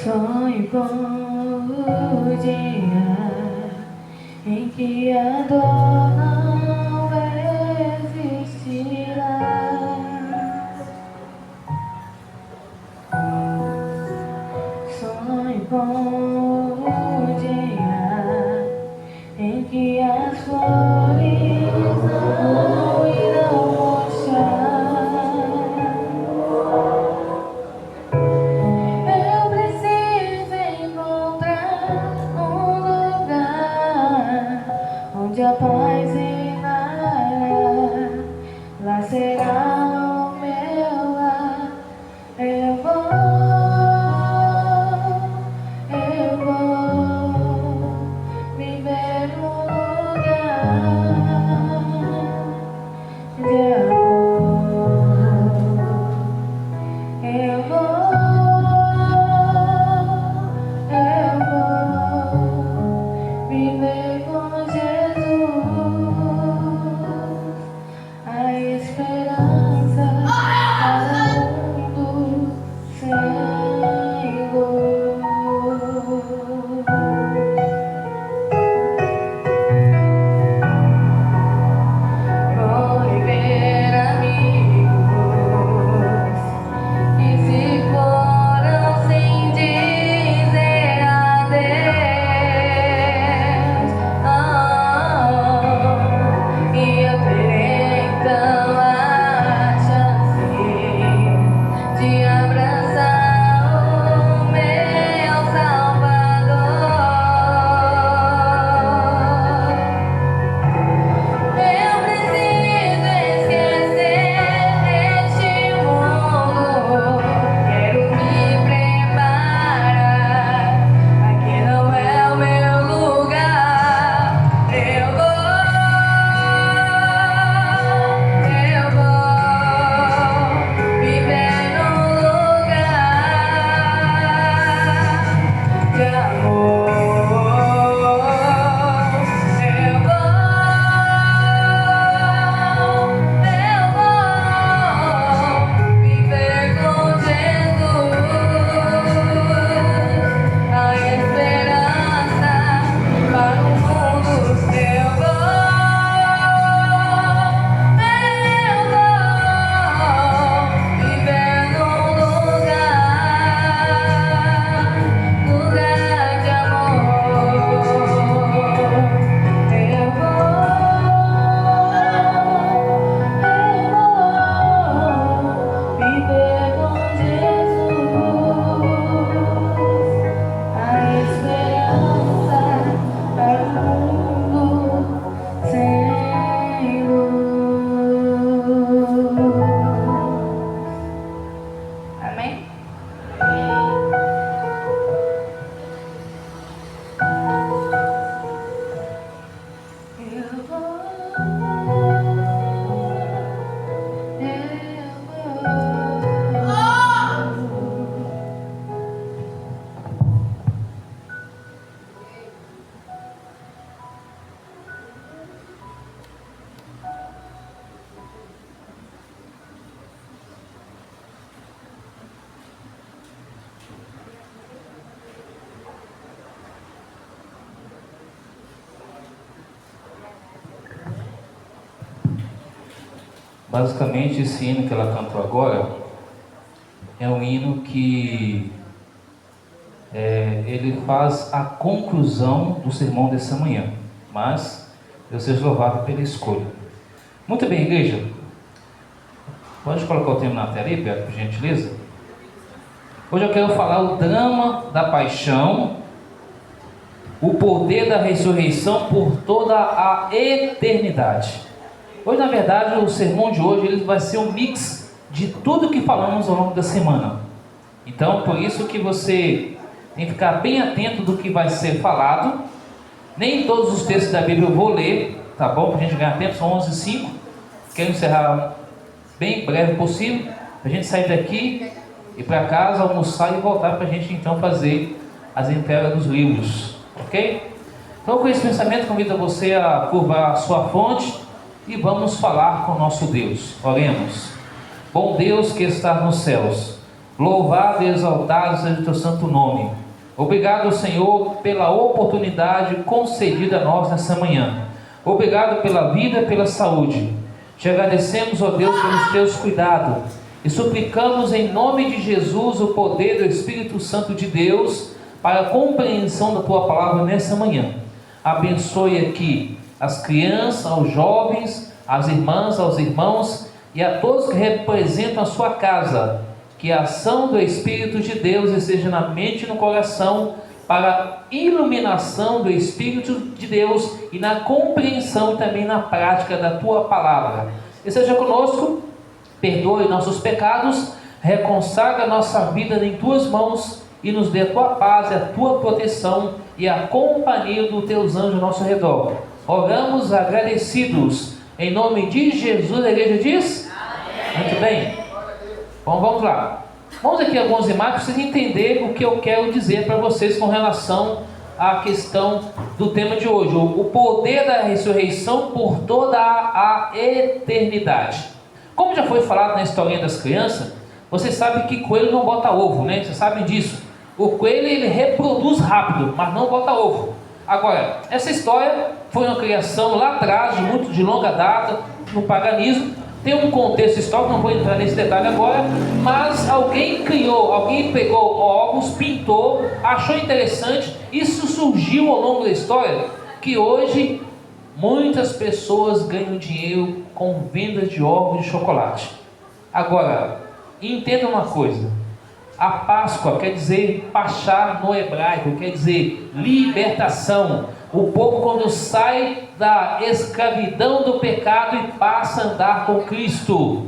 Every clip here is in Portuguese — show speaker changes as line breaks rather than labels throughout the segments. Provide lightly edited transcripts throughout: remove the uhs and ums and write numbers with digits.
Sonho com o dia em que a dor não existirá. Sonho com o dia em que as flores não irão murchar. Eu preciso encontrar um lugar onde a paz reinará. Lá será o meu lar. Eu vou viver num lugar de amor. Eu vou viver com Jesus. A esperança para o mundo sem luz. Vou rever amigos que se foram sem dizer adeus. E eu terei então a chance de abraçar o meu Salvador. Eu preciso esquecer este mundo. Quero me preparar. Aqui não é o meu lugar. Eu vou viver num lugar de amor. Viver com Jesus, a esperança para o mundo. Eu vou viver num lugar de amor. Viver com Jesus, a esperança para o mundo sem luz. Amém? Eu vou.
Basicamente, esse hino que ela cantou agora é um hino que ele faz a conclusão do sermão dessa manhã, mas Deus seja louvado pela escolha. Muito bem, igreja, pode colocar o tema na tela aí, Pedro, por gentileza? Hoje eu quero falar o drama da paixão, o poder da ressurreição por toda a eternidade. Hoje, na verdade, o sermão de hoje ele vai ser um mix de tudo que falamos ao longo da semana. Então, por isso que você tem que ficar bem atento do que vai ser falado. Nem todos os textos da Bíblia eu vou ler, tá bom? Para a gente ganhar tempo, são 11h05. Quero encerrar bem breve possível, para a gente sair daqui, ir para casa, almoçar e voltar para a gente então fazer as entregas dos livros, ok? Então, com esse pensamento, convido você a curvar a sua fronte e vamos falar com o nosso Deus. Oremos. Bom Deus que está nos céus, louvado e exaltado seja o teu santo nome. Obrigado, Senhor, pela oportunidade concedida a nós nessa manhã. Obrigado pela vida e pela saúde. Te agradecemos, ó Deus, pelos teus cuidados e suplicamos em nome de Jesus o poder do Espírito Santo de Deus para a compreensão da tua palavra nessa manhã. Abençoe aqui as crianças, os jovens, as irmãs, aos irmãos e a todos que representam a sua casa. Que a ação do Espírito de Deus esteja na mente e no coração para a iluminação do Espírito de Deus e na compreensão e também na prática da tua palavra. Esteja conosco, perdoe nossos pecados, reconsagra nossa vida em tuas mãos e nos dê a tua paz, a tua proteção e a companhia dos teus anjos ao nosso redor. Oramos agradecidos em nome de Jesus. A igreja diz? Amém. Muito bem. Bom, vamos lá. Vamos aqui algumas imagens para vocês entenderem o que eu quero dizer para vocês com relação à questão do tema de hoje. O poder da ressurreição por toda a eternidade. Como já foi falado na historinha das crianças, vocês sabem que coelho não bota ovo, né? Vocês sabem disso. O coelho ele reproduz rápido, mas não bota ovo. Agora, essa história foi uma criação lá atrás, de longa data, no paganismo. Tem um contexto histórico, não vou entrar nesse detalhe agora, mas alguém criou, alguém pegou ovos, pintou, achou interessante, isso surgiu ao longo da história, que hoje muitas pessoas ganham dinheiro com venda de ovos de chocolate. Agora, entenda uma coisa, a Páscoa quer dizer Pachá no hebraico, quer dizer libertação. O povo quando sai da escravidão do pecado e passa a andar com Cristo.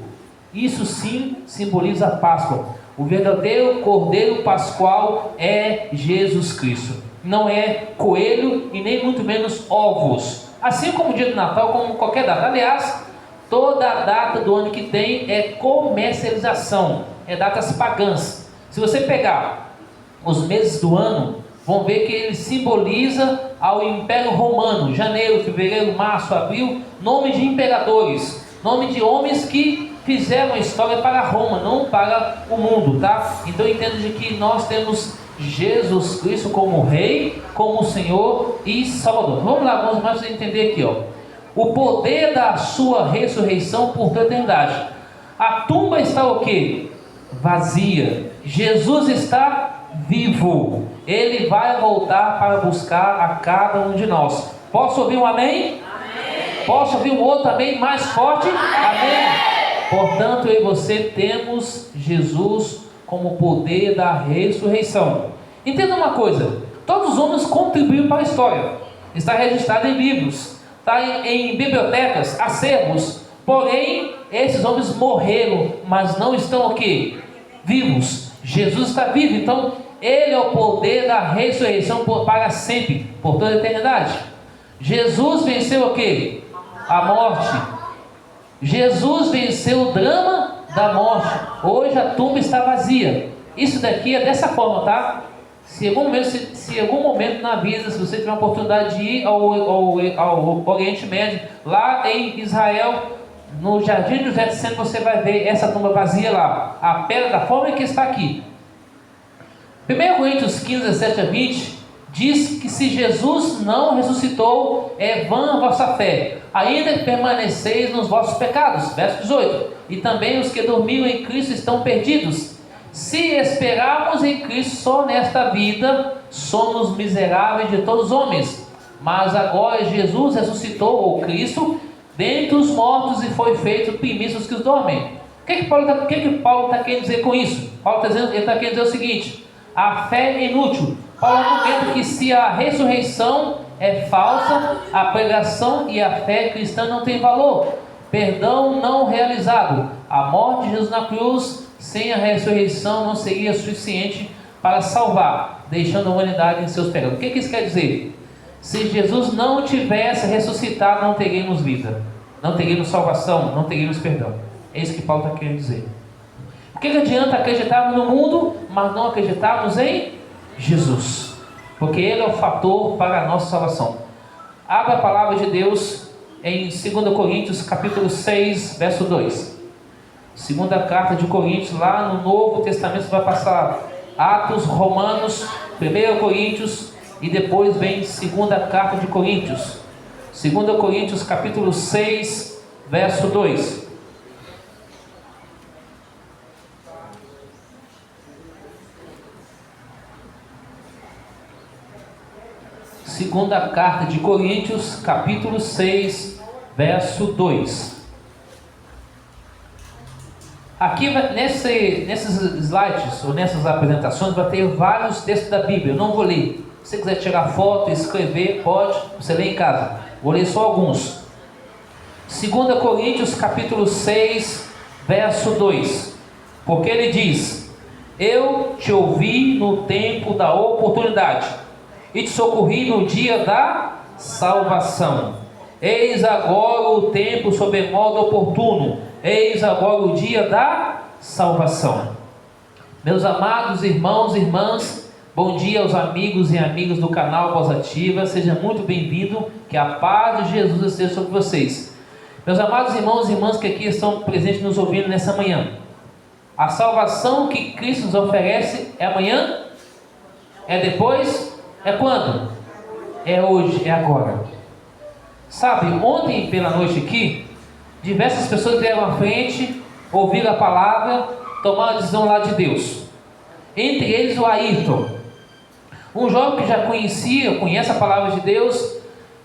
Isso sim simboliza a Páscoa. O verdadeiro Cordeiro Pascual é Jesus Cristo. Não é coelho e nem muito menos ovos. Assim como o dia do Natal, como qualquer data. Aliás, toda a data do ano que tem é comercialização. É datas pagãs. Se você pegar os meses do ano, vão ver que ele simboliza ao Império Romano, janeiro, fevereiro, março, abril, nome de imperadores, nome de homens que fizeram a história para Roma, não para o mundo, tá? Então entenda de que nós temos Jesus Cristo como Rei, como Senhor e Salvador. Vamos lá, vamos mais entender aqui, ó. O poder da sua ressurreição por toda a eternidade. A tumba está o quê? Vazia. Jesus está vivo. Ele vai voltar para buscar a cada um de nós. Posso ouvir um amém? Amém. Posso ouvir um outro amém mais forte? Amém. Portanto, eu e você temos Jesus como poder da ressurreição. Entenda uma coisa, todos os homens contribuíram para a história. Está registrado em livros, está em bibliotecas, acervos. Porém, esses homens morreram, mas não estão aqui, vivos. Jesus está vivo, então Ele é o poder da ressurreição para sempre, por toda a eternidade. Jesus venceu o quê? A morte. Jesus venceu o drama da morte. Hoje a tumba está vazia. Isso daqui é dessa forma, tá? Se em algum momento na vida, se você tiver a oportunidade de ir ao Oriente Médio, lá em Israel, no Jardim do Getsemane, você vai ver essa tumba vazia lá, a pedra da forma que está aqui. 1 Coríntios 15, 17 a 20 diz que se Jesus não ressuscitou, é vã a vossa fé, ainda que permaneceis nos vossos pecados. Verso 18: e também os que dormiram em Cristo estão perdidos. Se esperarmos em Cristo só nesta vida, somos miseráveis de todos os homens. Mas agora Jesus ressuscitou, ou Cristo, dentre os mortos, e foi feito primícias que os dormem. O que Paulo está querendo dizer com isso? Ele está querendo dizer o seguinte: a fé é inútil. Paulo argumenta que se a ressurreição é falsa, a pregação e a fé cristã não tem valor. Perdão não realizado. A morte de Jesus na cruz, sem a ressurreição, não seria suficiente para salvar. deixando a humanidade em seus pecados. O que isso quer dizer? Se Jesus não tivesse ressuscitado, não teríamos vida, não teríamos salvação, não teríamos perdão. É isso que Paulo está querendo dizer. O que adianta acreditarmos no mundo, mas não acreditarmos em Jesus? Porque Ele é o fator para a nossa salvação. Abra a palavra de Deus em 2 Coríntios capítulo 6, verso 2. Segunda carta de Coríntios, lá no Novo Testamento, você vai passar Atos, Romanos, 1 Coríntios e depois vem segunda carta de Coríntios. 2 Coríntios capítulo 6, verso 2. Segunda carta de Coríntios, capítulo 6, verso 2. Aqui nesses slides ou nessas apresentações vai ter vários textos da Bíblia. Eu não vou ler. Se você quiser tirar foto, escrever, pode, você lê em casa. Vou ler só alguns. 2 Coríntios capítulo 6, verso 2. Porque ele diz: eu te ouvi no tempo da oportunidade e te socorri no dia da salvação. Eis agora o tempo sobremodo oportuno, eis agora o dia da salvação. Meus amados irmãos e irmãs, bom dia aos amigos e amigas do canal Voz Ativa, seja muito bem-vindo, que a paz de Jesus esteja sobre vocês. Meus amados irmãos e irmãs que aqui estão presentes nos ouvindo nessa manhã, a salvação que Cristo nos oferece é amanhã? É depois? É quando? É hoje, é agora. Sabe, ontem pela noite aqui, diversas pessoas vieram à frente, ouviram a palavra, tomaram a decisão lá de Deus. Entre eles o Ayrton, um jovem que já conhece a palavra de Deus,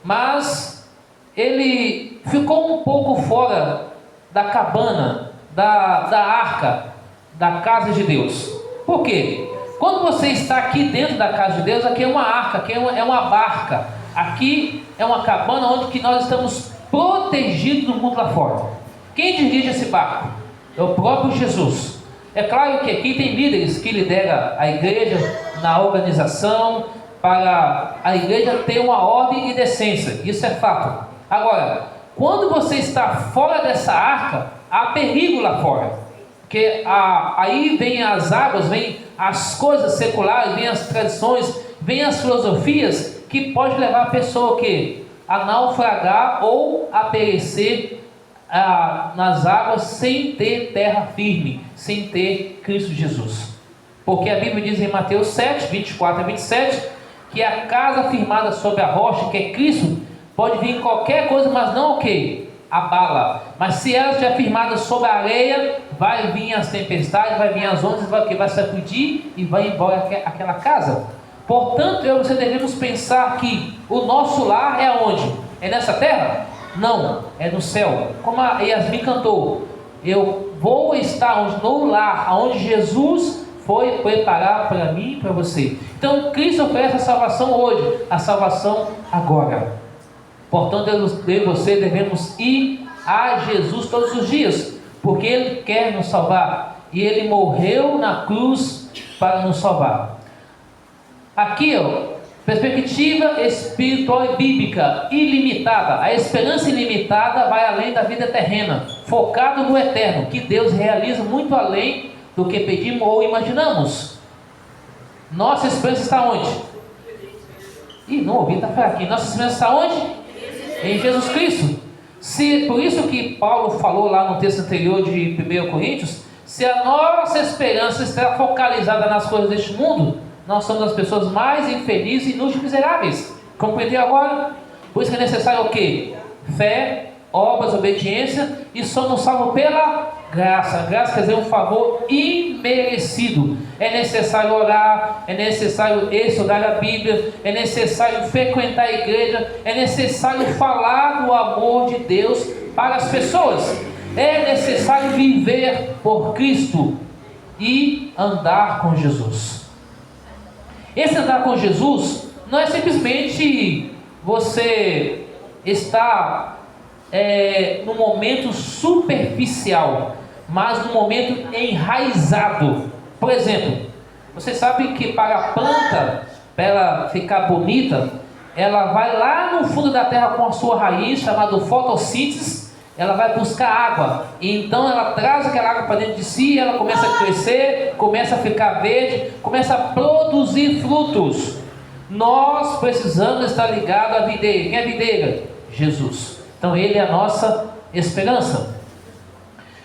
mas ele ficou um pouco fora da cabana, da arca, da casa de Deus. Por quê? Quando você está aqui dentro da casa de Deus, aqui é uma arca, aqui é uma barca, aqui é uma cabana onde que nós estamos protegidos do mundo lá fora. Quem dirige esse barco? É o próprio Jesus. É claro que aqui tem líderes que lideram a igreja na organização, para a igreja ter uma ordem e decência, isso é fato. Agora, quando você está fora dessa arca, há perigo lá fora. Porque aí vem as águas, vem as coisas seculares, vem as tradições, vem as filosofias que pode levar a pessoa a naufragar ou a perecer nas águas sem ter terra firme, sem ter Cristo Jesus. Porque a Bíblia diz em Mateus 7, 24 a 27, que a casa firmada sobre a rocha, que é Cristo, pode vir qualquer coisa, mas não o quê? A bala. Mas se ela estiver firmada sobre a areia, vai vir as tempestades, vai vir as ondas, vai sacudir e vai embora aquela casa. Portanto, eu e você devemos pensar que o nosso lar é aonde? É nessa terra? Não, é no céu. Como a Yasmin cantou, eu vou estar no lar, onde Jesus foi preparar para mim e para você. Então, Cristo oferece a salvação hoje, a salvação agora. Portanto, eu e você devemos ir a Jesus todos os dias, porque Ele quer nos salvar, e Ele morreu na cruz para nos salvar. Aqui, perspectiva espiritual e bíblica ilimitada. A esperança ilimitada vai além da vida terrena, focado no eterno, que Deus realiza muito além do que pedimos ou imaginamos. Nossa esperança está onde? Não ouvi, está fraquinho. Nossa esperança está onde? Em Jesus Cristo. Por isso que Paulo falou lá no texto anterior de 1 Coríntios, se a nossa esperança está focalizada nas coisas deste mundo, nós somos as pessoas mais infelizes, inúteis e miseráveis. Compreendeu agora? Por isso que é necessário o quê? Fé, obras, obediência, e somos salvos pela graça. Graça quer dizer um favor imerecido. É necessário orar, é necessário estudar a Bíblia, é necessário frequentar a igreja, é necessário falar do amor de Deus para as pessoas, é necessário viver por Cristo e andar com Jesus. Esse andar com Jesus não é simplesmente você estar num momento superficial, mas num momento enraizado. Por exemplo, Vocês sabem que para a planta, para ela ficar bonita, ela vai lá no fundo da terra com a sua raiz, chamada fotossíntese, ela vai buscar água, e então ela traz aquela água para dentro de si, ela começa a crescer, começa a ficar verde, começa a produzir frutos. Nós precisamos estar ligados à videira. Quem é a videira? Jesus. Então Ele é a nossa esperança.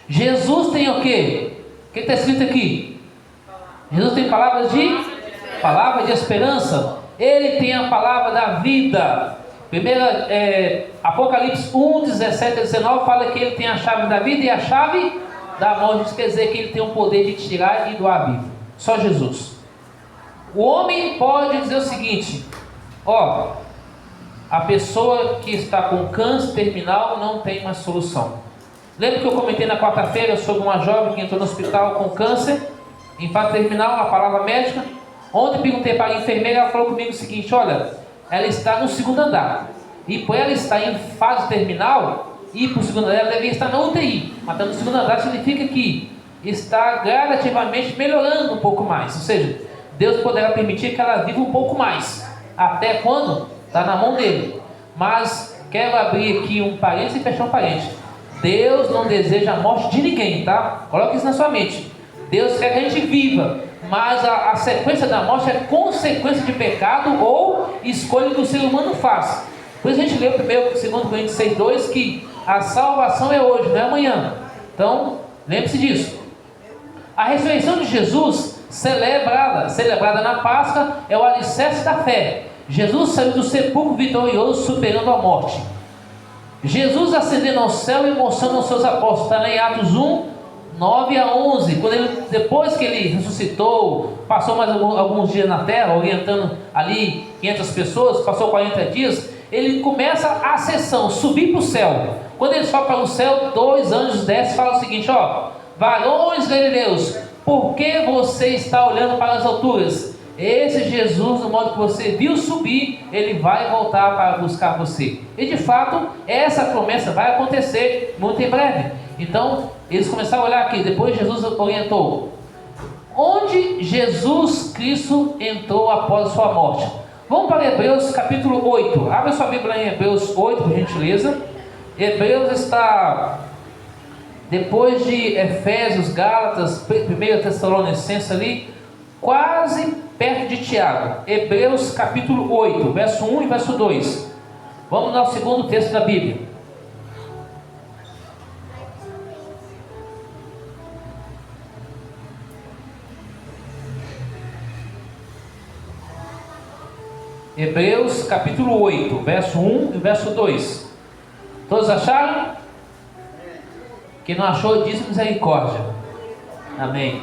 Jesus tem o quê? O que está escrito aqui? Jesus tem palavra de esperança. Ele tem a palavra da vida. Primeira, Apocalipse 1, 17 a 19 fala que Ele tem a chave da vida e a chave da morte. Isso quer dizer que Ele tem o poder de tirar e doar a vida. Só Jesus. O homem pode dizer o seguinte: a pessoa que está com câncer terminal não tem mais solução. Lembra que eu comentei na quarta-feira sobre uma jovem que entrou no hospital com câncer, em fase terminal, a palavra médica? Ontem perguntei para a enfermeira, ela falou comigo o seguinte: olha, ela está no segundo andar, e por ela estar em fase terminal, ir para o segundo andar, ela deveria estar na UTI, mas estar no segundo andar significa que está gradativamente melhorando um pouco mais, ou seja, Deus poderá permitir que ela viva um pouco mais, até quando? Está na mão dele. Mas quero abrir aqui um parênteses e fechar um parênteses. Deus não deseja a morte de ninguém, tá? Coloque isso na sua mente. Deus quer que a gente viva, mas a sequência da morte é consequência de pecado ou escolha que o ser humano faz. Por isso a gente leu primeiro, 2 Coríntios 6,2, que a salvação é hoje, não é amanhã. Então, lembre-se disso. A ressurreição de Jesus, celebrada na Páscoa, é o alicerce da fé. Jesus saiu do sepulcro vitorioso, superando a morte. Jesus ascendendo ao céu e mostrando aos seus apóstolos. Está em Atos 1, 9 a 11. Depois que ele ressuscitou, passou mais alguns dias na terra, orientando ali 500 pessoas, passou 40 dias, ele começa a ascensão, subir para o céu. Quando ele sobe para o céu, 2 anjos descem e falam o seguinte: varões galileus, por que você está olhando para as alturas? Esse Jesus, no modo que você viu subir, ele vai voltar para buscar você. E de fato, essa promessa vai acontecer muito em breve. Então, eles começaram a olhar aqui. Depois Jesus orientou: onde Jesus Cristo entrou após a sua morte? Vamos para Hebreus capítulo 8. Abra sua Bíblia em Hebreus 8, por gentileza. Hebreus está depois de Efésios, Gálatas, 1 Tessalonicenses ali, quase perto de Tiago. Hebreus capítulo 8, verso 1 e verso 2. Vamos ao segundo texto da Bíblia. Hebreus capítulo 8, verso 1 e verso 2. Todos acharam? Quem não achou, diz misericórdia. Amém.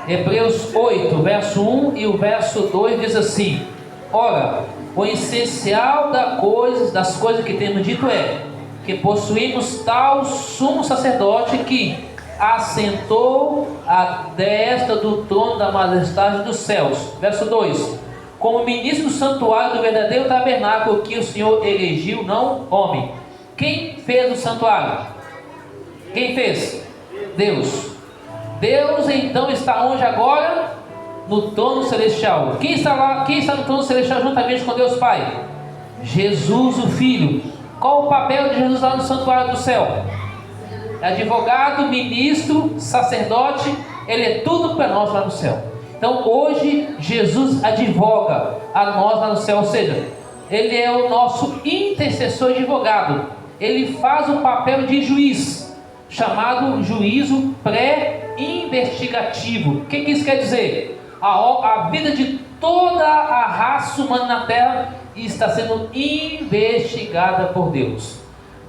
Hebreus 8, verso 1 e o verso 2 diz assim: ora, o essencial das coisas que temos dito é que possuímos tal sumo sacerdote que assentou à destra do trono da majestade dos céus. Verso 2: como ministro do santuário do verdadeiro tabernáculo que o Senhor erigiu, não homem. Quem fez o santuário? Quem fez? Deus. Deus então está onde agora? No trono celestial. Quem está lá? Quem está no trono celestial juntamente com Deus Pai? Jesus o Filho. Qual o papel de Jesus lá no santuário do céu? Advogado, ministro, sacerdote. Ele é tudo para nós lá no céu. Então hoje Jesus advoga a nós lá no céu, ou seja, Ele é o nosso intercessor e advogado. Ele faz o papel de juiz, chamado juízo pré-investigativo. O que isso quer dizer? A vida de toda a raça humana na terra está sendo investigada por Deus.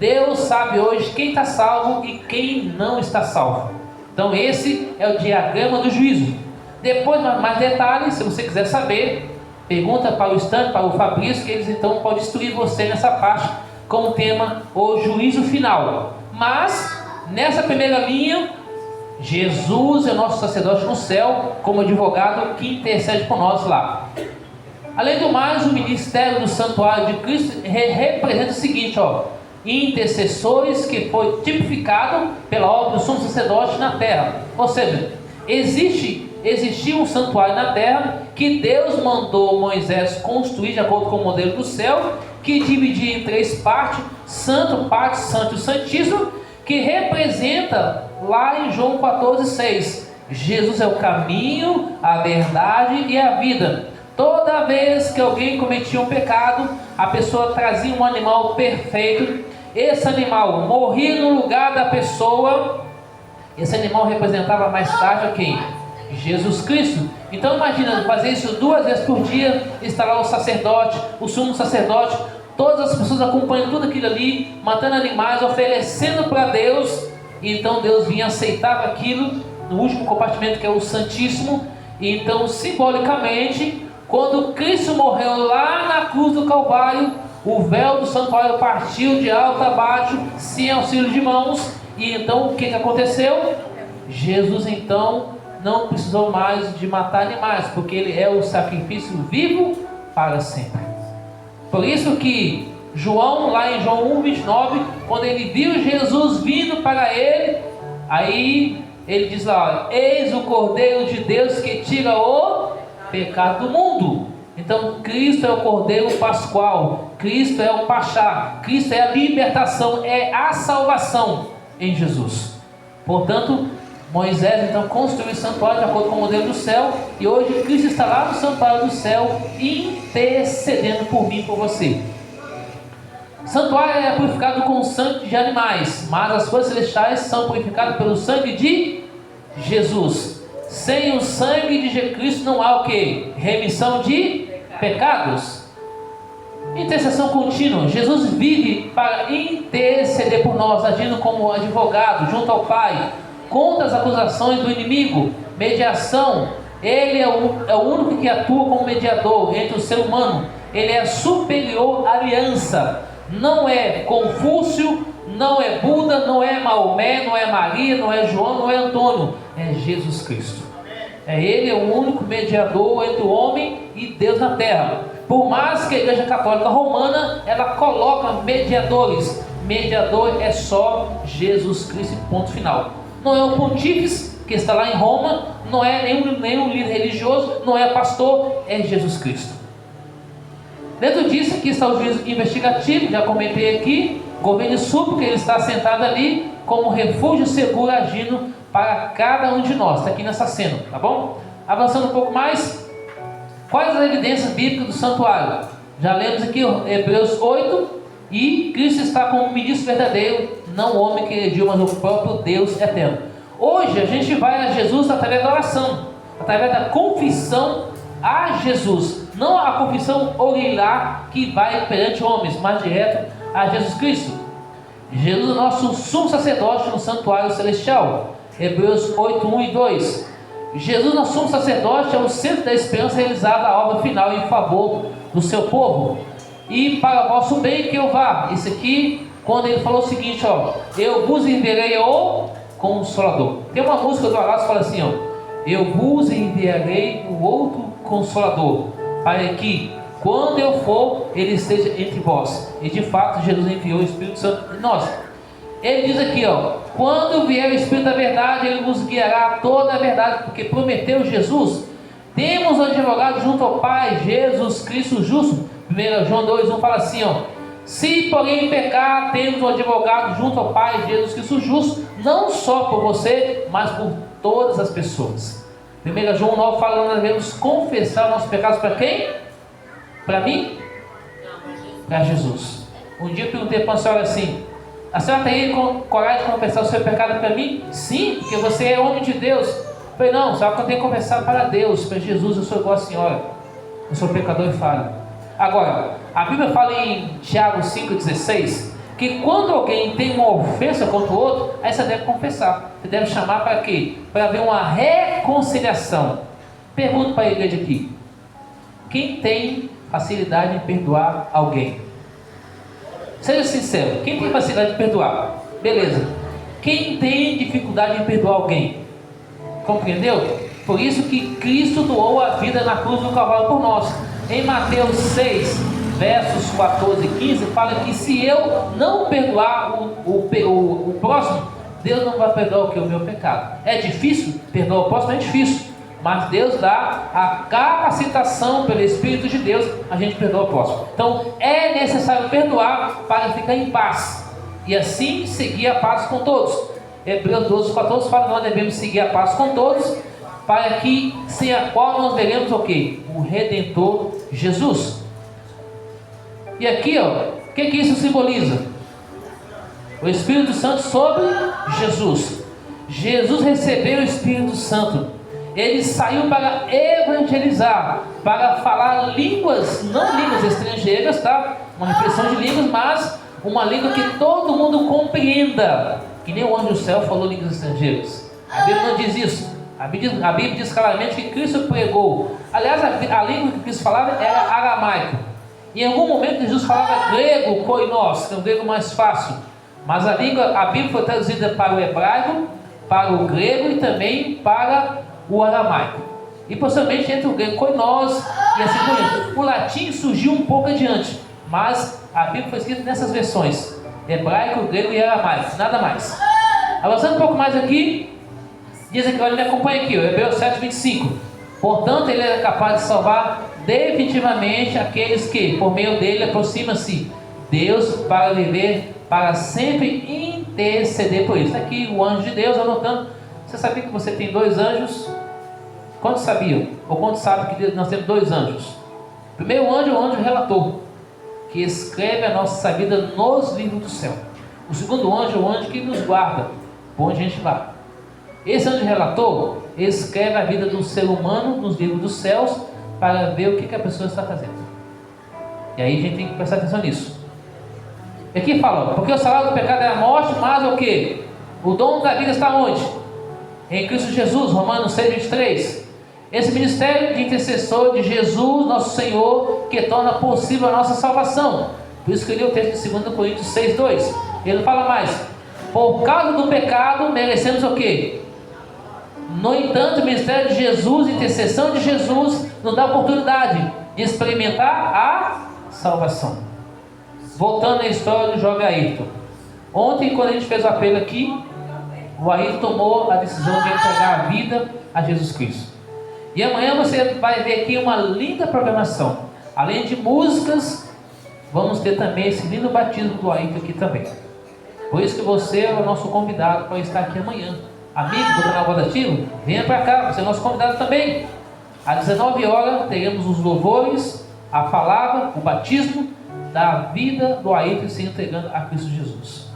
Deus sabe hoje quem está salvo e quem não está salvo. Então esse é o diagrama do juízo. Depois, mais detalhes, se você quiser saber, pergunta para o Stan, para o Fabrício, que eles então podem instruir você nessa parte com o tema o juízo final. Mas nessa primeira linha, Jesus é o nosso sacerdote no céu, como advogado que intercede por nós lá. Além do mais, o ministério do santuário de Cristo representa o seguinte: intercessores, que foi tipificado pela obra do sumo sacerdote na terra. Ou seja, existe existia um santuário na terra que Deus mandou Moisés construir de acordo com o modelo do céu, que dividia em 3 partes: santo, parte, santo e santíssimo, que representa lá em João 14,6. Jesus é o caminho, a verdade e a vida. Toda vez que alguém cometia um pecado, a pessoa trazia um animal perfeito. Esse animal morria no lugar da pessoa. Esse animal representava mais tarde a quem? Jesus Cristo. Então imagina fazer isso 2 vezes por dia. Está lá o sacerdote, o sumo sacerdote, todas as pessoas acompanhando tudo aquilo ali, matando animais, oferecendo para Deus. E então Deus vinha aceitar aquilo no último compartimento, que é o Santíssimo. E então, simbolicamente, quando Cristo morreu lá na cruz do Calvário, o véu do santuário partiu de alto a baixo, sem auxílio de mãos. E então o que aconteceu? Jesus então não precisou mais de matar animais, porque ele é o sacrifício vivo para sempre. Por isso que João, lá em João 1,29, quando ele viu Jesus vindo para ele, aí ele diz lá: eis o Cordeiro de Deus que tira o pecado do mundo. Então Cristo é o Cordeiro Pascual, Cristo é o Pachá, Cristo é a libertação, é a salvação em Jesus. Portanto, Moisés então construiu o santuário de acordo com o modelo do céu, e hoje Cristo está lá no santuário do céu intercedendo por mim e por você. Santuário é purificado com o sangue de animais, mas as coisas celestiais são purificadas pelo sangue de Jesus. Sem o sangue de Cristo não há o que? Remissão de pecados. Intercessão contínua. Jesus vive para interceder por nós, agindo como advogado junto ao Pai, contra as acusações do inimigo. Mediação. Ele é o único que atua como mediador entre o ser humano. Ele é a superior aliança. Não é Confúcio, não é Buda, não é Maomé, não é Maria, não é João, não é Antônio. É Jesus Cristo. Ele é o único mediador entre o homem e Deus na terra. Por mais que a Igreja Católica Romana, ela coloca mediadores. Mediador é só Jesus Cristo, ponto final. Não é o pontífice que está lá em Roma, não é nenhum líder religioso, não é pastor, é Jesus Cristo. Dentro disso aqui está o juízo investigativo, já comentei aqui, governo súplico, ele está sentado ali como refúgio seguro, agindo para cada um de nós. Está aqui nessa cena, tá bom? Avançando um pouco mais, quais as evidências bíblicas do santuário? Já lemos aqui Hebreus 8, e Cristo está como ministro verdadeiro, não o homem que elediu, mas o próprio Deus eterno. Hoje a gente vai a Jesus através da oração, através da confissão a Jesus, não a confissão orelhar que vai perante homens, mas direto a Jesus Cristo. Jesus é nosso sumo sacerdote no santuário celestial. Hebreus 8, 1 e 2. Jesus, nosso sumo sacerdote, é o centro da esperança realizada, a obra final em favor do seu povo. E para o vosso bem que eu vá. Isso aqui, quando ele falou o seguinte, ó: eu vos enviarei o Consolador. Tem uma música do Arás que fala assim, ó: eu vos enviarei o outro Consolador, para que quando eu for, ele esteja entre vós. E de fato Jesus enviou o Espírito Santo em nós. Ele diz aqui, ó: quando vier o Espírito da verdade, ele vos guiará a toda a verdade, porque prometeu Jesus. Temos um advogado junto ao Pai, Jesus Cristo justo. 1 João 2,1 fala assim, ó: se porém pecar, temos um advogado junto ao Pai, Jesus Cristo justo, não só por você, mas por todas as pessoas. 1 João 9 fala que nós devemos confessar nossos pecados para quem? Para mim? Para Jesus. Um dia eu perguntei para uma senhora assim: a senhora tem coragem de confessar o seu pecado para mim? Sim, porque você é homem de Deus. Eu falei: não, só que eu tenho que confessar para Deus, para Jesus. Eu sou igual a senhora, eu sou pecador e falho. Agora, a Bíblia fala em Tiago 5,16 que quando alguém tem uma ofensa contra o outro, aí você deve confessar. Você deve chamar para quê? Para haver uma reconciliação. Pergunto para a igreja aqui: quem tem facilidade em perdoar alguém? Seja sincero, quem tem facilidade de perdoar? Beleza. Quem tem dificuldade em perdoar alguém? Compreendeu? Por isso que Cristo doou a vida na cruz do Calvário por nós. Em Mateus 6, versos 14 e 15, fala que se eu não perdoar o próximo, Deus não vai perdoar o que? O meu pecado. É difícil? Perdoar o próximo é difícil. mas Deus dá a capacitação pelo Espírito de Deus, a gente perdoa o próximo. Então é necessário perdoar para ficar em paz e assim seguir a paz com todos. Hebreus 12:14 fala que nós devemos seguir a paz com todos, para que sem a qual nós veremos o que? O Redentor Jesus. E aqui, o que isso simboliza? O Espírito Santo sobre Jesus. Jesus recebeu o Espírito Santo. Ele saiu para evangelizar, para falar línguas, não línguas estrangeiras, tá? Uma repetição de línguas, mas uma língua que todo mundo compreenda. Que nem o anjo do céu falou línguas estrangeiras. A Bíblia não diz isso. A Bíblia diz claramente que Cristo pregou. Aliás, a língua que Cristo falava era aramaico. Em algum momento Jesus falava grego, koinós, que é o grego mais fácil. Mas a Bíblia foi traduzida para o hebraico, para o grego e também para o aramaico. E possivelmente entre o grego koinós e assim por diante. O latim surgiu um pouco adiante, mas a Bíblia foi escrita nessas versões: hebraico, grego e aramaico, nada mais. Avançando um pouco mais aqui, diz aqui, olha, me acompanha aqui, Hebreus 7:25. Portanto, ele era capaz de salvar definitivamente aqueles que, por meio dele, aproxima-se Deus para viver para sempre, interceder por isso. Aqui o anjo de Deus anotando. Você sabia que você tem 2 anjos? Quantos sabiam? Ou quantos sabem que nós temos 2 anjos? O primeiro anjo é o anjo relator, que escreve a nossa vida nos livros do céu. O segundo anjo é o anjo que nos guarda, põe a gente lá. Esse anjo relator escreve a vida do ser humano nos livros dos céus, para ver o que a pessoa está fazendo. E aí a gente tem que prestar atenção nisso. Aqui fala, porque o salário do pecado é a morte, mas o que? O dom da vida está onde? Em Cristo Jesus, Romanos 6:23. Esse ministério de intercessor de Jesus, nosso Senhor, que torna possível a nossa salvação. Por isso que eu li o texto de 2 Coríntios 6:2. Ele fala mais: por causa do pecado, merecemos o que? No entanto, o ministério de Jesus, intercessão de Jesus, nos dá a oportunidade de experimentar a salvação. Voltando à história do jovem Ayrton. Ontem, quando a gente fez o apelo aqui, o Ayrton tomou a decisão de entregar a vida a Jesus Cristo. E amanhã você vai ver aqui uma linda programação. Além de músicas, vamos ter também esse lindo batismo do Ayrton aqui também. Por isso que você é o nosso convidado para estar aqui amanhã. Amigo do canal Voz Ativa, venha para cá, você é nosso convidado também. Às 19 horas teremos os louvores, a palavra, o batismo da vida do Ayrton se entregando a Cristo Jesus.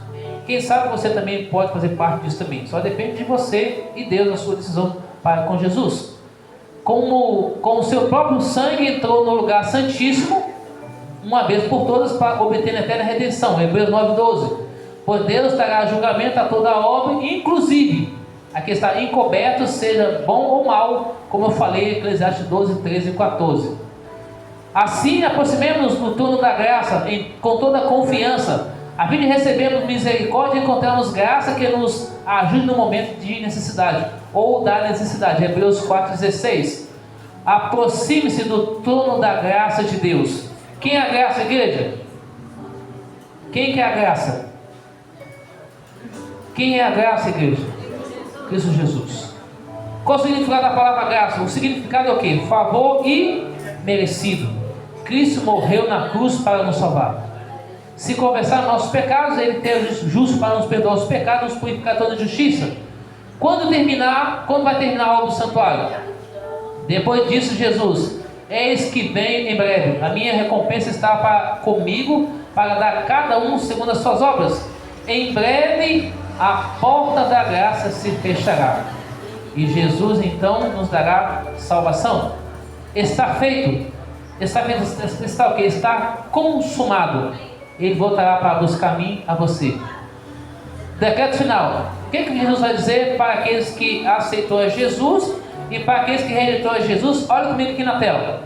Quem sabe você também pode fazer parte disso também. Só depende de você e Deus, a sua decisão para com Jesus. Como com o seu próprio sangue entrou no lugar santíssimo, uma vez por todas, para obter a eterna redenção. Hebreus 9:12. Pois Deus dará julgamento a toda a obra, inclusive a que está encoberto, seja bom ou mal, como eu falei em Eclesiastes 12:13-14. Assim, aproximemos-nos do trono da graça com toda a confiança, a fim de recebermos misericórdia e encontrarmos graça que nos ajude no momento de necessidade, ou da necessidade. Hebreus 4:16. Aproxime-se do trono da graça de Deus. Quem é a graça, igreja? Quem que é a graça? Quem é a graça, igreja? Cristo Jesus. Qual o significado da palavra graça? O significado é o quê? Favor e merecido. Cristo morreu na cruz para nos salvar. Se confessar nossos pecados, Ele é justo para nos perdoar os pecados, nos purificar toda justiça. Quando vai terminar a obra do santuário? Depois disso, Jesus: eis que venho em breve, a minha recompensa está comigo, para dar a cada um segundo as suas obras. Em breve a porta da graça se fechará, e Jesus então nos dará salvação. Está feito. Está o que? Está consumado. Ele voltará para buscar a mim, a você. Decreto final. O que Jesus vai dizer para aqueles que aceitou a Jesus e para aqueles que rejeitou a Jesus? Olha comigo aqui na tela.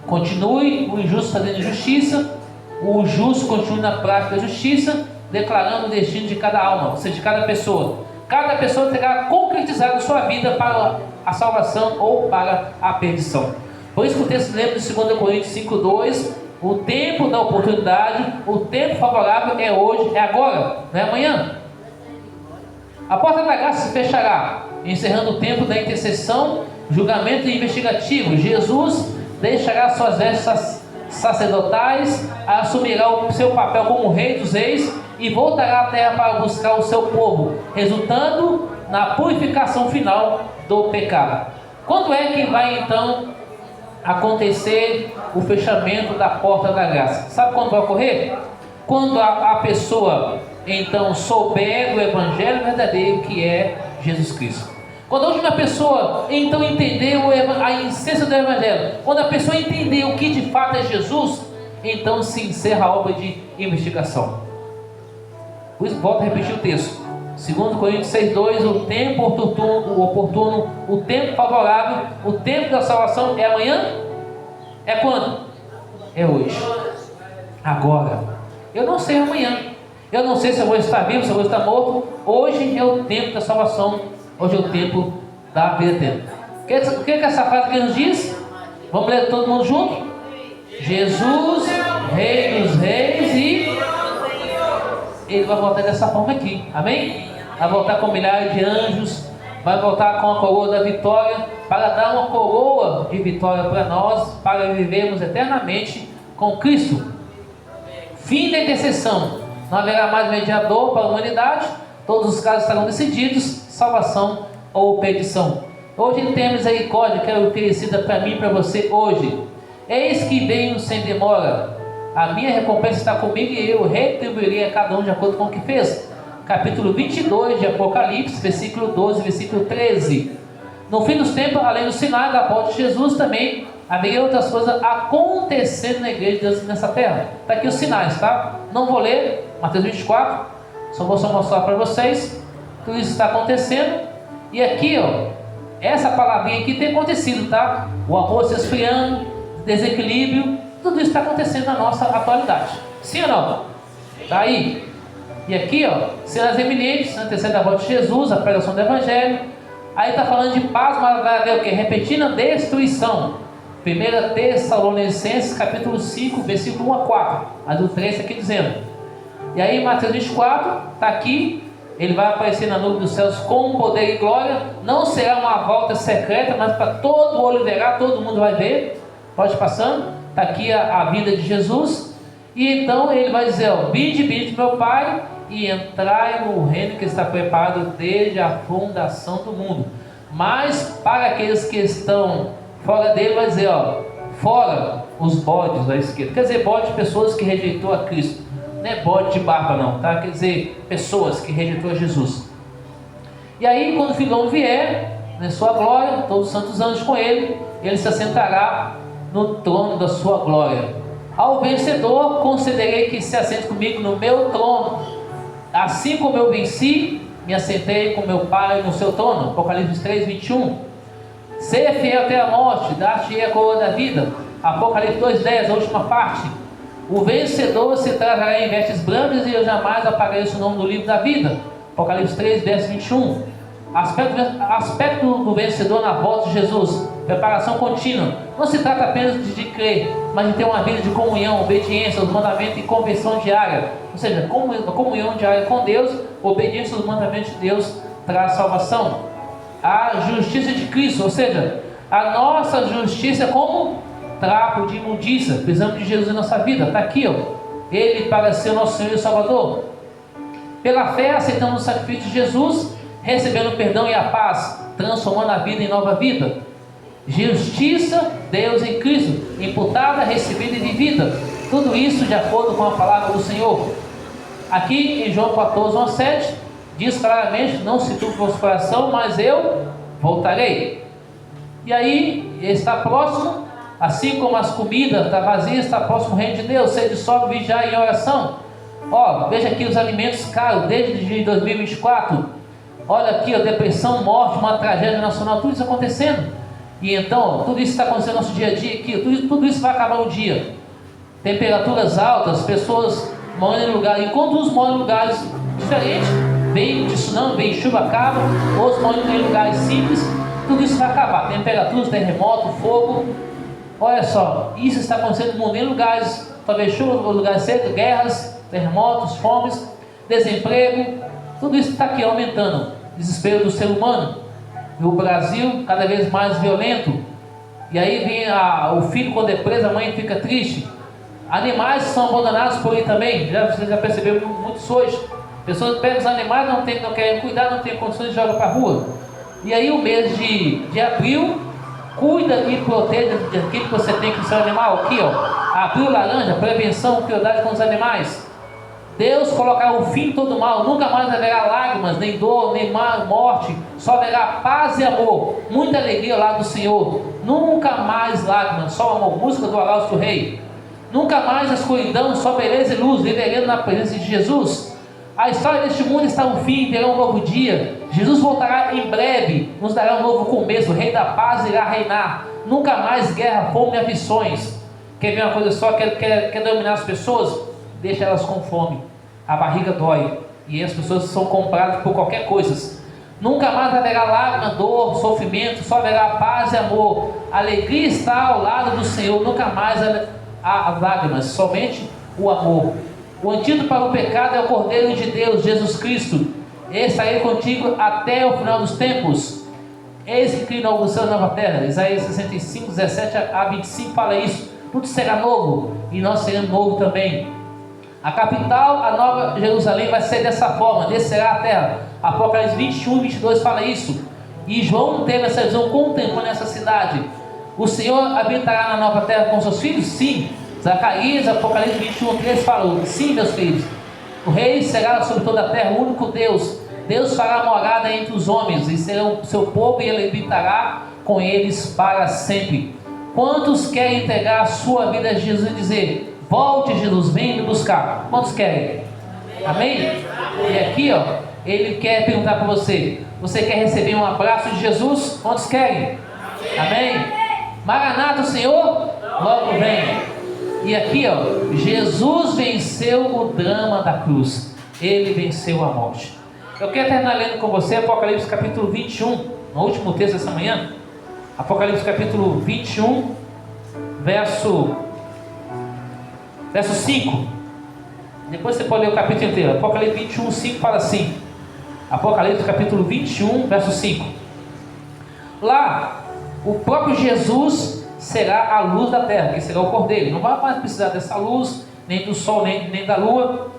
Continue o injusto fazendo justiça, o justo continue na prática da justiça, declarando o destino de cada alma, ou seja, de cada pessoa. Cada pessoa terá concretizado sua vida para a salvação ou para a perdição. Por isso que o texto lembra de 2 Coríntios 5:2, o tempo da oportunidade, o tempo favorável é hoje, é agora, não é amanhã. A porta da graça se fechará, encerrando o tempo da intercessão julgamento investigativo. Jesus deixará suas vestes sacerdotais, assumirá o seu papel como rei dos reis e voltará à terra para buscar o seu povo, resultando na purificação final do pecado. Quando é que vai então acontecer o fechamento da porta da graça? Sabe quando vai ocorrer? Quando a pessoa então souber do evangelho verdadeiro que é Jesus Cristo. Quando a última pessoa então entender a essência do evangelho, quando a pessoa entender o que de fato é Jesus, então se encerra a obra de investigação. Por isso, volto a repetir o texto. 2 Coríntios 6,2, o tempo oportuno, o tempo favorável, o tempo da salvação é amanhã? É quando? É hoje. Agora. Eu não sei amanhã. Eu não sei se eu vou estar vivo, se eu vou estar morto. Hoje é o tempo da salvação. Hoje é o tempo da vida eterna. O que essa frase aqui nos diz? Vamos ler todo mundo junto? Jesus, Rei dos Reis, e Ele vai voltar dessa forma aqui. Amém? Vai voltar com milhares de anjos. Vai voltar com a coroa da vitória, para dar uma coroa de vitória para nós, para vivermos eternamente com Cristo. Fim da intercessão. Não haverá mais mediador para a humanidade. Todos os casos estarão decididos, salvação ou perdição. Hoje Ele tem misericórdia, que é oferecida para mim e para você hoje. Eis que venho sem demora. A minha recompensa está comigo e eu retribuirei a cada um de acordo com o que fez. Capítulo 22 de Apocalipse, versículo 12, versículo 13. No fim dos tempos, além do sinal da volta de Jesus, também haveria outras coisas acontecendo na igreja de Deus nessa terra. Está aqui os sinais, tá? Não vou ler, Mateus 24, só vou mostrar para vocês. Tudo isso está acontecendo. E aqui, ó, essa palavrinha aqui tem acontecido, tá? O amor se esfriando, desequilíbrio, tudo isso está acontecendo na nossa atualidade. Sim ou não? Está aí. E aqui, ó, cenas eminentes, antecedendo a volta de Jesus, a pregação do Evangelho. Aí está falando de paz, mas vai haver o que? Repetindo a destruição. 1 Tessalonicenses, capítulo 5, versículo 1 a 4. A do 3 está aqui dizendo. E aí, Mateus 24, está aqui. Ele vai aparecer na nuvem dos céus com poder e glória. Não será uma volta secreta, mas para todo o olho verá, todo mundo vai ver. Pode ir passando. Está aqui a vida de Jesus. E então ele vai dizer, ó, vinde meu Pai, e entrai no reino que está preparado desde a fundação do mundo. Mas para aqueles que estão fora dele, vai dizer, ó, fora os bodes da esquerda. Quer dizer, bode de pessoas que rejeitou a Cristo. Não é bode de barba não, tá? Quer dizer, pessoas que rejeitou a Jesus. E aí, quando o Filão vier, na sua glória, todos os santos anjos com ele, ele se assentará no trono da sua glória. Ao vencedor concederei que se assente comigo no meu trono, assim como eu venci, me assentei com meu Pai no seu trono. Apocalipse 3, 21. Ser fiel até a morte, dar-te a coroa da vida. Apocalipse 2, 10, a última parte. O vencedor se trará em vestes brancas e eu jamais apagarei o nome do livro da vida. Apocalipse 3, verso 21. Aspecto do vencedor na volta de Jesus. Preparação contínua. Não se trata apenas de crer, mas de ter uma vida de comunhão, obediência aos mandamentos e conversão diária. Ou seja, comunhão diária com Deus, obediência aos mandamentos de Deus traz salvação. A justiça de Cristo, ou seja, a nossa justiça como trapo de imundícia. Precisamos de Jesus em nossa vida. Está aqui, ó. Ele para ser o nosso Senhor e Salvador. Pela fé aceitamos o sacrifício de Jesus, recebendo o perdão e a paz, transformando a vida em nova vida. Justiça, Deus em Cristo, imputada, recebida e vivida. Tudo isso de acordo com a palavra do Senhor. Aqui em João 14, 1 a 7, diz claramente, não se turbe o vosso coração, mas eu voltarei. E aí, está próximo, assim como as comidas estão vazias, está próximo o reino de Deus. Sede sóbrio, vigiar em oração. Ó, veja aqui os alimentos caros desde 2024. Olha aqui, a depressão, morte, uma tragédia nacional, tudo isso acontecendo. E então, tudo isso está acontecendo no nosso dia a dia aqui, tudo isso vai acabar um dia. Temperaturas altas, pessoas morando em lugares, enquanto uns moram em lugares diferentes, vem tsunami, vem chuva, acaba, outros moram em lugares simples, tudo isso vai acabar. Temperaturas, terremoto, fogo. Olha só, isso está acontecendo no mundo, em lugares, talvez chuva, lugares secos, guerras, terremotos, fomes, desemprego, tudo isso está aqui aumentando. Desespero do ser humano. E o Brasil cada vez mais violento. E aí vem o filho quando é preso, a mãe fica triste. Animais são abandonados por aí também. Você já percebeu muitos hoje. Pessoas pegam os animais, não querem cuidar, não tem condições de jogar para a rua. E aí o mês de abril, cuida e protege daquilo que você tem com o seu animal. Aqui ó, abril laranja, prevenção, crueldade com os animais. Deus colocará o fim de todo mal, nunca mais haverá lágrimas, nem dor, nem morte, só haverá paz e amor, muita alegria ao lado do Senhor, nunca mais lágrimas, só amor. Música do Arauto do Rei. Nunca mais a escuridão, só beleza e luz, viveremos na presença de Jesus. A história deste mundo está no fim, terá um novo dia. Jesus voltará em breve, nos dará um novo começo, o Rei da Paz irá reinar, nunca mais guerra, fome e aflições. Quer ver uma coisa só? Quer dominar as pessoas? Deixa elas com fome. A barriga dói e as pessoas são compradas por qualquer coisa. Nunca mais haverá lágrima, dor, sofrimento, só haverá paz e amor. A alegria está ao lado do Senhor, nunca mais há lágrimas, somente o amor. O antídoto para o pecado é o Cordeiro de Deus, Jesus Cristo. Ele estará contigo até o final dos tempos. Eis que cria novo céu e nova terra. Isaías 65, 17 a 25 fala isso. Tudo será novo e nós seremos novo também. A capital, a nova Jerusalém, vai ser dessa forma, descerá a terra. Apocalipse 21, 22 fala isso. E João teve essa visão contemplando essa cidade. O Senhor habitará na nova terra com seus filhos? Sim. Zacarias, Apocalipse 21, 13 falou: sim, meus filhos. O rei será sobre toda a terra, o único Deus. Deus fará morada entre os homens, e serão seu povo, e ele habitará com eles para sempre. Quantos querem entregar a sua vida a Jesus e dizer: volte, Jesus, vem me buscar? Quantos querem? Amém? E aqui ó, ele quer perguntar para você: você quer receber um abraço de Jesus? Quantos querem? Amém? Maranata, o Senhor logo vem. E aqui ó, Jesus venceu o drama da cruz, ele venceu a morte. Eu quero terminar lendo com você Apocalipse capítulo 21, no último texto dessa manhã. Apocalipse capítulo 21, verso 5. Depois você pode ler o capítulo inteiro. Apocalipse 21, 5 fala assim. Apocalipse capítulo 21, verso 5. Lá, o próprio Jesus será a luz da terra, que será o Cordeiro. Não vai mais precisar dessa luz, nem do sol, nem da lua.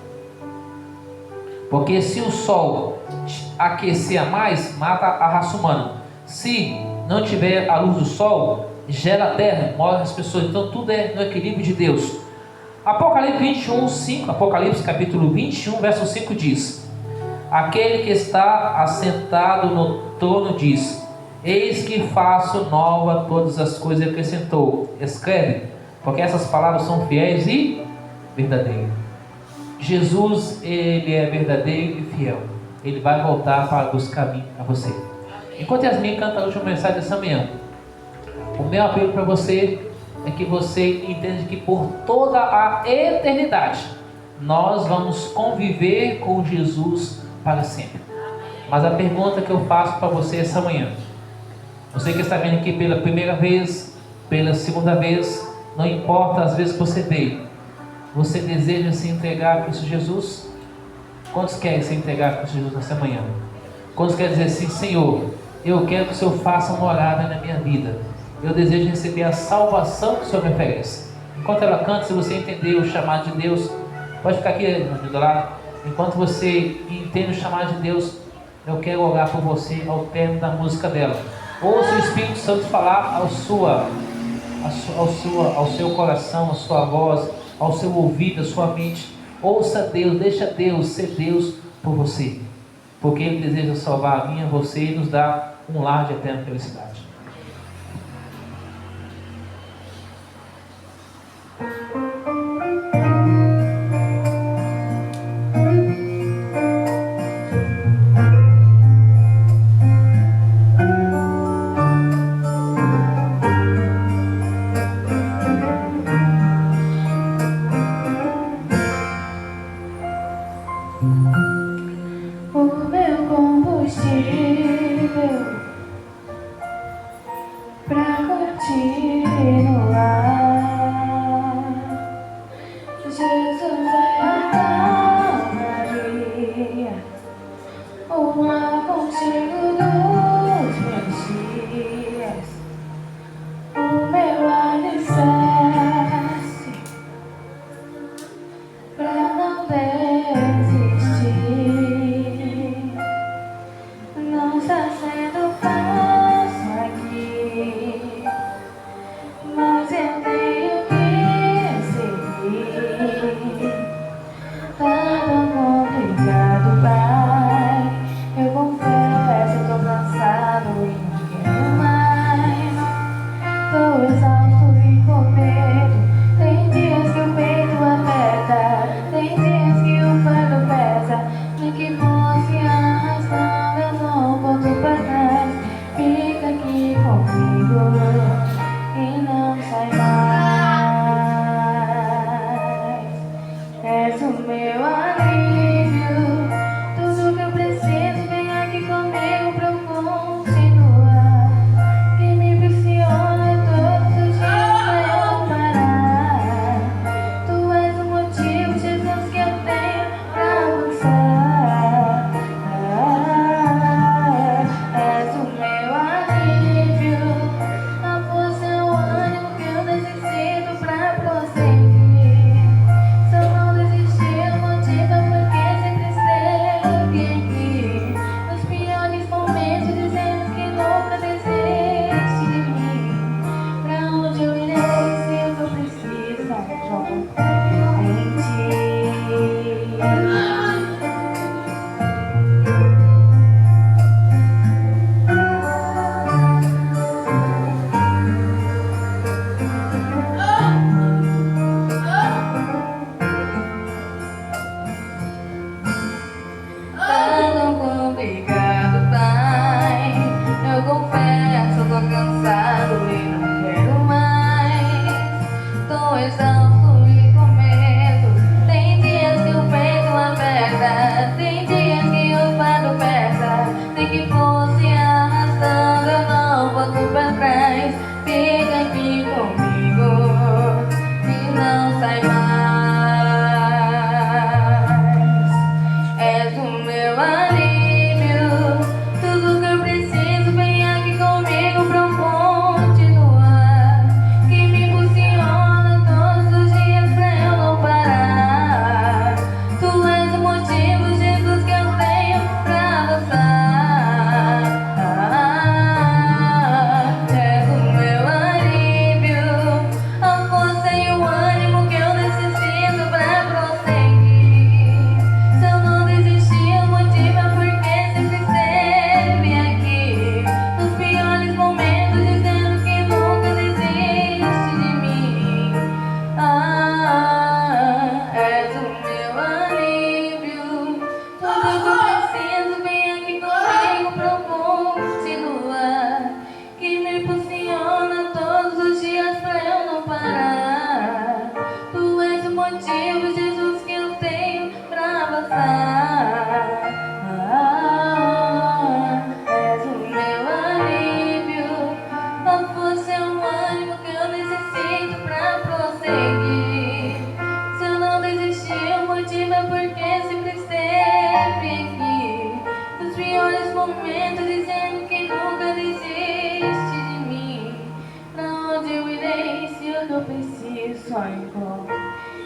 Porque se o sol aquecer a mais, mata a raça humana. Se não tiver a luz do sol, gela a terra, morre as pessoas. Então tudo é no equilíbrio de Deus. Apocalipse 21, 5, Apocalipse capítulo 21, verso 5 diz: aquele que está assentado no trono diz: eis que faço nova todas as coisas, e acrescentou: escreve, porque essas palavras são fiéis e verdadeiras. Jesus, ele é verdadeiro e fiel. Ele vai voltar para buscar a você. Enquanto Yasmin canta a última mensagem dessa manhã, o meu apelo para você é que você entenda que por toda a eternidade nós vamos conviver com Jesus para sempre. Mas a pergunta que eu faço para você essa manhã: você que está vendo aqui pela primeira vez, pela segunda vez, não importa as vezes que você veio, você deseja se entregar a Cristo Jesus? Quantos querem se entregar a Cristo Jesus nessa manhã? Quantos querem dizer assim: Senhor, eu quero que o Senhor faça uma morada na minha vida, eu desejo receber a salvação que o Senhor me oferece? Enquanto ela canta, se você entender o chamado de Deus, pode ficar aqui do lado. Enquanto você entende o chamado de Deus, eu quero orar por você ao término da música dela. Ouça o Espírito Santo falar ao seu coração, à sua voz, ao seu ouvido, à sua mente. Ouça Deus, deixa Deus ser Deus por você, porque Ele deseja salvar a mim, a você, e nos dar um lar de eterna felicidade.
O meu combustível pra continuar.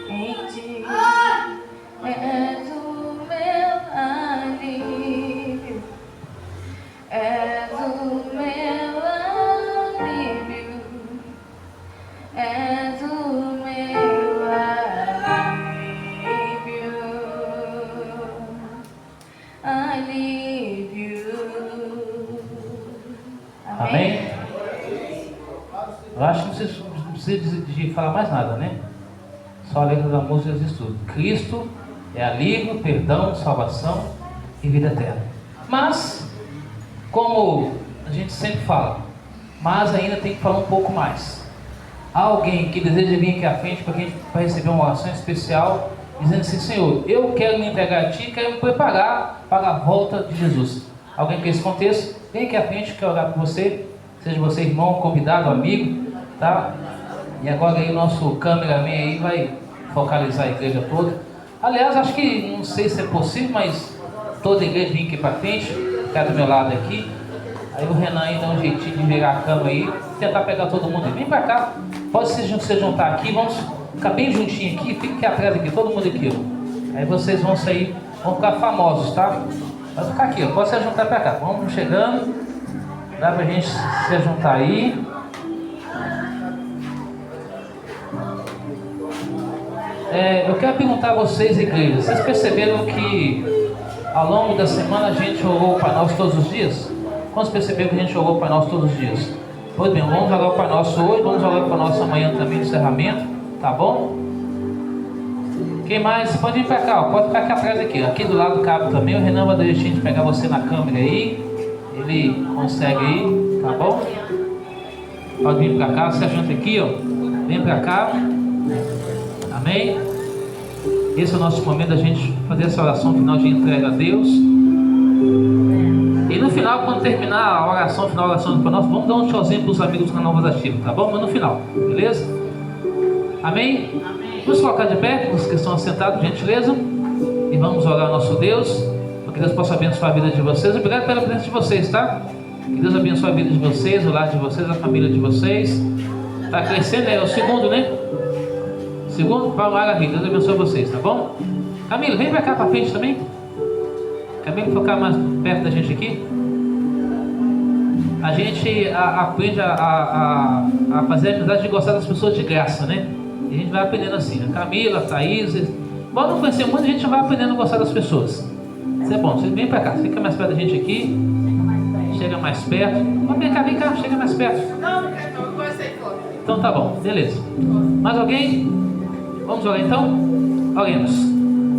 em ti. És o meu alívio, és o meu alívio, és o meu alívio.
Amém? Eu acho que não precisa de falar mais nada, né? Só a letra da música diz tudo. Cristo é alívio, perdão, salvação e vida eterna. Mas, como a gente sempre fala, mas ainda tem que falar um pouco mais. Há alguém que deseja vir aqui à frente para receber uma oração especial, dizendo assim: Senhor, eu quero me entregar a Ti, quero me preparar para a volta de Jesus. Alguém que esse contexto, vem aqui à frente, quero orar por você, seja você irmão, convidado, amigo, tá? E agora aí o nosso cameraman aí vai focalizar a igreja toda. Aliás, acho que, não sei se é possível, mas toda a igreja vem aqui para frente, ficar do meu lado aqui. Aí o Renan aí dá um jeitinho de virar a cama aí, tentar pegar todo mundo aí. Vem para cá, pode se juntar aqui, vamos ficar bem juntinho aqui, fique aqui atrás aqui, todo mundo aqui, ó. Aí vocês vão sair, vão ficar famosos, tá? Vai ficar aqui, ó, pode se juntar para cá. Vamos chegando, dá pra gente se juntar aí. Eu quero perguntar a vocês, igreja, vocês perceberam que ao longo da semana a gente orou para nós todos os dias? Quantos perceberam que a gente orou para nós todos os dias? Pois bem, vamos orar para nós hoje, vamos orar para nós amanhã também no encerramento, tá bom? Quem mais? Pode vir para cá, ó, pode ficar aqui atrás aqui do lado do cabo também. O Renan vai dar jeitinho de pegar você na câmera aí, ele consegue aí, tá bom? Pode vir para cá, se ajuda aqui, ó, vem para cá. Amém? Esse é o nosso momento da gente fazer essa oração final de entrega a Deus. E no final, quando terminar a oração final, a oração para nós, vamos dar um tchauzinho para os amigos do canal Voz Ativa, tá bom? Mas no final, beleza? Amém? Vamos colocar de pé, os que estão assentados, gentileza. E vamos orar ao nosso Deus, para que Deus possa abençoar a vida de vocês. Obrigado pela presença de vocês, tá? Que Deus abençoe a vida de vocês, o lar de vocês, a família de vocês. Está crescendo, é o segundo, né? Segundo, maravilha, Deus abençoe vocês, tá bom? Camilo, vem pra cá pra frente também. Camilo, focar mais perto da gente aqui. A gente aprende a fazer a amizade de gostar das pessoas de graça, né? E a gente vai aprendendo assim, a Camila, a Thaís. Embora não conhecer muito, a gente vai aprendendo a gostar das pessoas. Isso é bom, você vem pra cá, fica mais perto da gente aqui. Chega mais perto. Vem cá, chega mais perto.
Não conversei fora.
Então tá bom, beleza. Mais alguém? Vamos orar então? Oremos.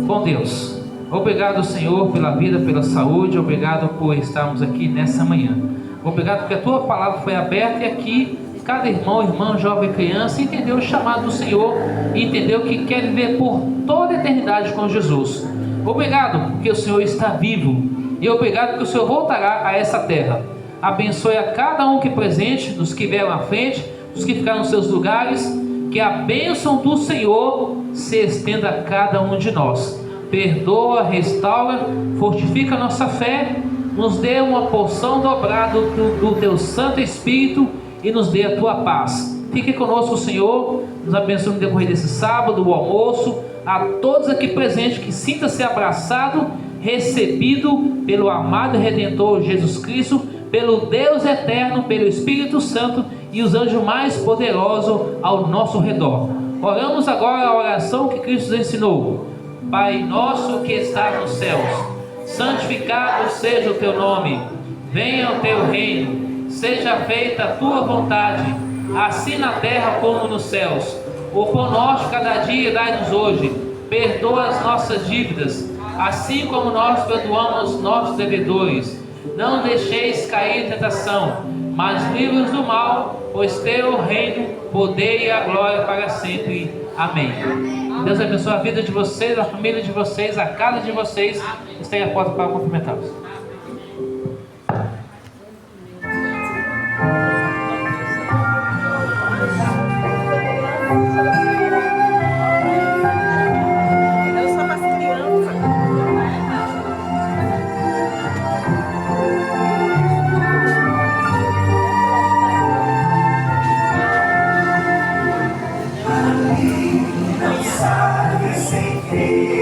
Bom Deus, obrigado, Senhor, pela vida, pela saúde. Obrigado por estarmos aqui nessa manhã. Obrigado porque a Tua palavra foi aberta e aqui cada irmão, irmã, jovem, criança entendeu o chamado do Senhor e entendeu que quer viver por toda a eternidade com Jesus. Obrigado porque o Senhor está vivo e obrigado porque o Senhor voltará a essa terra. Abençoe a cada um que presente, dos que vieram à frente, dos que ficaram nos seus lugares. Que a bênção do Senhor se estenda a cada um de nós. Perdoa, restaura, fortifica a nossa fé, nos dê uma porção dobrada do Teu Santo Espírito e nos dê a Tua paz. Fique conosco, Senhor, nos abençoe no decorrer desse sábado, o almoço, a todos aqui presentes, que sinta-se abraçado, recebido pelo amado Redentor Jesus Cristo, pelo Deus eterno, pelo Espírito Santo e os anjos mais poderosos ao nosso redor. Oramos agora a oração que Cristo nos ensinou. Pai nosso que está nos céus, santificado seja o Teu nome, venha o Teu reino, seja feita a Tua vontade, assim na terra como nos céus. O pão nosso cada dia dai-nos hoje, perdoa as nossas dívidas, assim como nós perdoamos os nossos devedores. Não deixeis cair em tentação, mas livre-nos do mal, pois Teu o reino, o poder e a glória para sempre. Amém. Deus abençoe a vida de vocês, a família de vocês, a casa de vocês. Estende a porta para cumprimentá-los.
sabe sem fim.